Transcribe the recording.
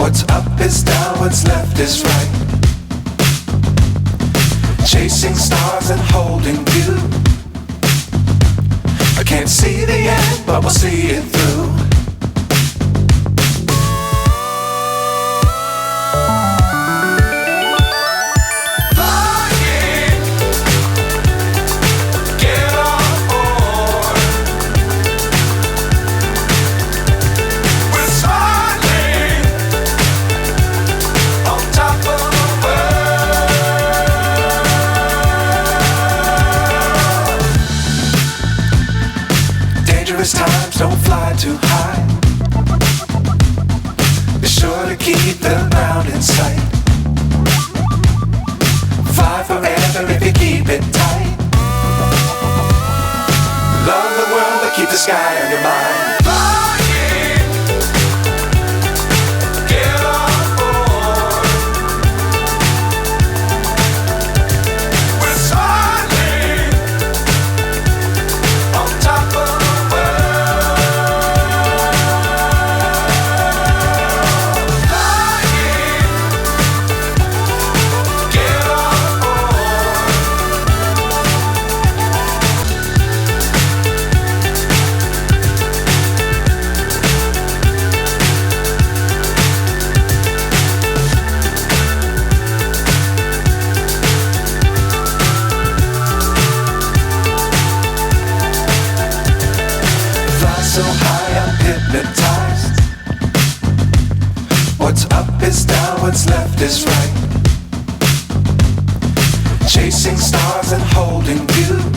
What's up is down, what's left is right. Chasing stars and holding you. I can't see the end, but we'll see it through. Times don't fly too high. Be sure to keep the ground in sight. Fly forever if you keep it tight. Love the world but keep the sky on your mind. So high I'm hypnotized. What's up is down, what's left is right. Chasing stars and holding you.